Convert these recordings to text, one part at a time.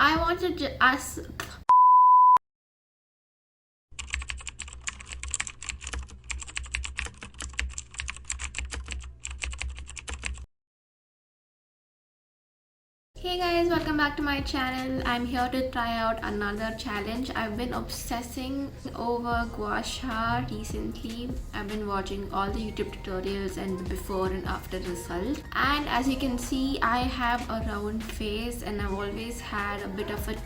I wanted to ask. Hey guys, welcome back to my channel. I'm here to try out another challenge. I've been obsessing over Gua Sha recently. I've been watching all the YouTube tutorials and the before and after result. And as you can see, I have a round face and I've always had a bit of a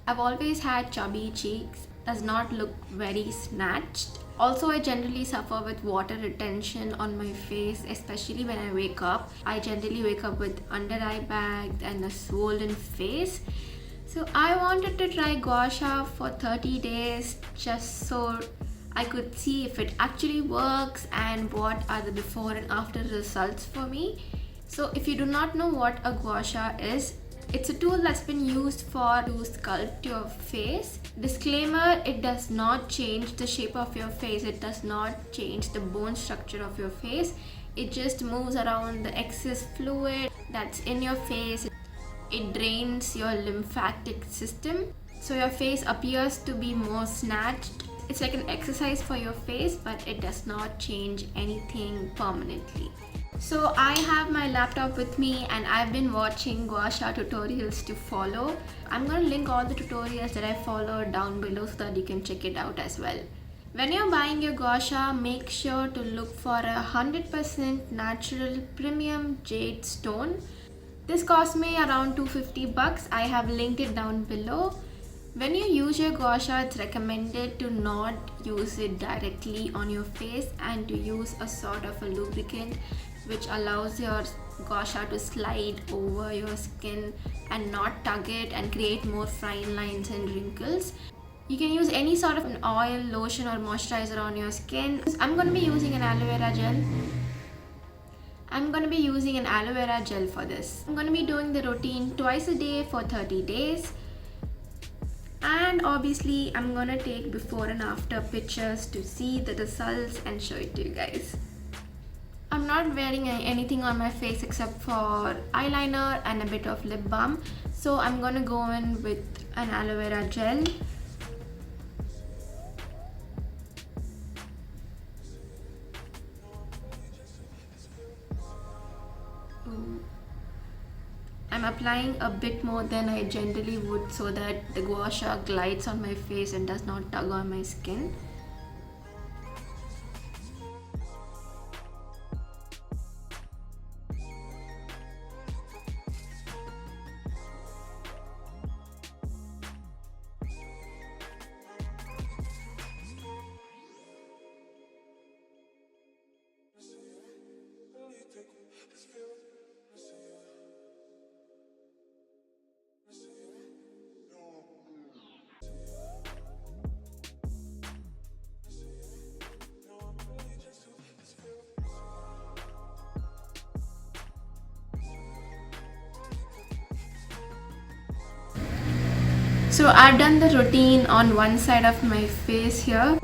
I've always had chubby cheeks. Does not look very snatched. Also, I generally suffer with water retention on my face, especially when I wake up. I generally wake up with under eye bags and a swollen face. So I wanted to try Gua Sha for 30 days just so I could see if it actually works and what are the before and after results for me. So if you do not know what a Gua Sha is, it's a tool that's been used to sculpt your face. Disclaimer, it does not change the shape of your face. It does not change the bone structure of your face. It just moves around the excess fluid that's in your face. It drains your lymphatic system. So your face appears to be more snatched. It's like an exercise for your face, but it does not change anything permanently. So I have my laptop with me and I've been watching Gua Sha tutorials to follow. I'm going to link all the tutorials that I follow down below so that you can check it out as well. When you're buying your Gua Sha, make sure to look for a 100% natural premium jade stone. This cost me around $250. I have linked it down below. When you use your Gua Sha, it's recommended to not use it directly on your face and to use a sort of a lubricant which allows your Gua Sha to slide over your skin and not tug it and create more fine lines and wrinkles. You can use any sort of an oil, lotion or moisturizer on your skin. I'm going to be using an aloe vera gel. For this. I'm going to be doing the routine twice a day for 30 days. And obviously I'm going to take before and after pictures to see the results and show it to you guys. I'm not wearing anything on my face except for eyeliner and a bit of lip balm. So I'm going to go in with an aloe vera gel. I'm applying a bit more than I generally would so that the Gua Sha glides on my face and does not tug on my skin. So I've done the routine on one side of my face here.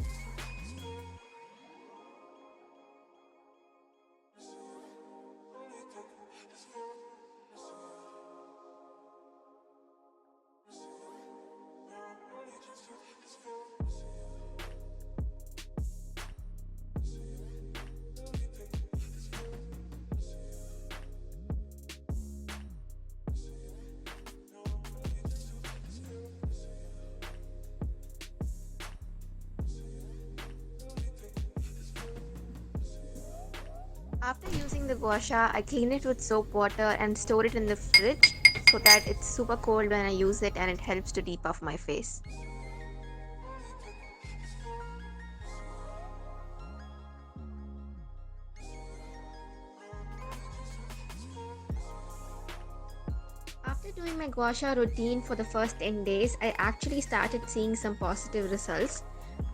After using the Gua Sha, I clean it with soap water and store it in the fridge so that it's super cold when I use it and it helps to depuff my face. After doing my Gua Sha routine for the first 10 days, I actually started seeing some positive results.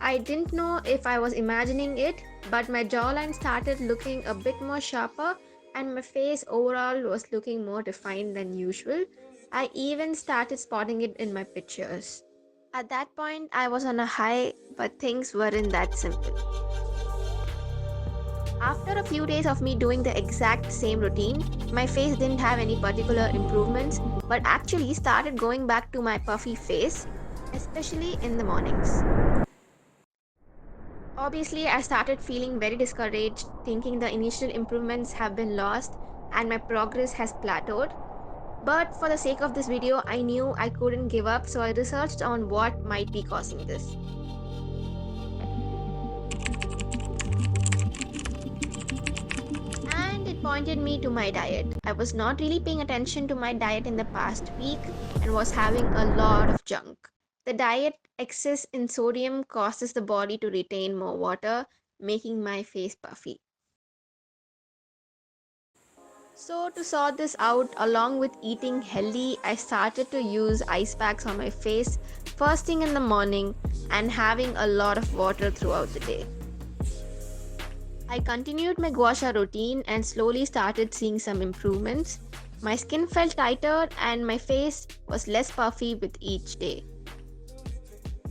I didn't know if I was imagining it, but my jawline started looking a bit more sharper and my face overall was looking more defined than usual. I even started spotting it in my pictures. At that point, I was on a high, but things weren't that simple. After a few days of me doing the exact same routine, my face didn't have any particular improvements, but actually started going back to my puffy face, especially in the mornings. Obviously, I started feeling very discouraged, thinking the initial improvements have been lost and my progress has plateaued. But for the sake of this video, I knew I couldn't give up, so I researched on what might be causing this. And it pointed me to my diet. I was not really paying attention to my diet in the past week and was having a lot of junk. The diet excess in sodium causes the body to retain more water, making my face puffy. So, to sort this out, along with eating healthy, I started to use ice packs on my face first thing in the morning and having a lot of water throughout the day. I continued my gua sha routine and slowly started seeing some improvements. My skin felt tighter and my face was less puffy with each day.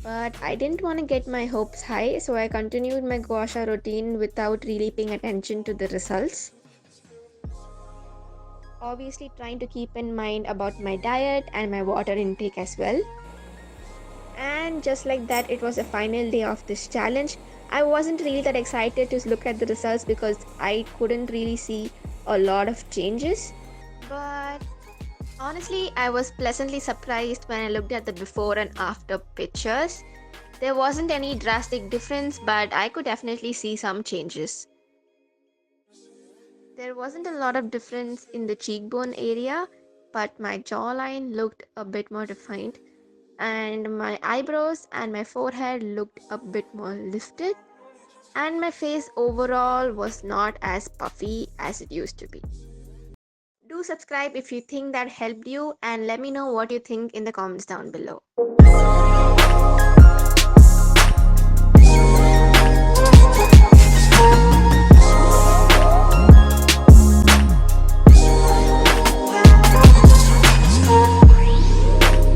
But I didn't want to get my hopes high, so I continued my gua sha routine without really paying attention to the results. Obviously, trying to keep in mind about my diet and my water intake as well. And just like that, it was the final day of this challenge. I wasn't really that excited to look at the results because I couldn't really see a lot of changes. But honestly, I was pleasantly surprised when I looked at the before and after pictures. There wasn't any drastic difference, but I could definitely see some changes. There wasn't a lot of difference in the cheekbone area, but my jawline looked a bit more defined, and my eyebrows and my forehead looked a bit more lifted, and my face overall was not as puffy as it used to be. Do subscribe if you think that helped you, and let me know what you think in the comments down below.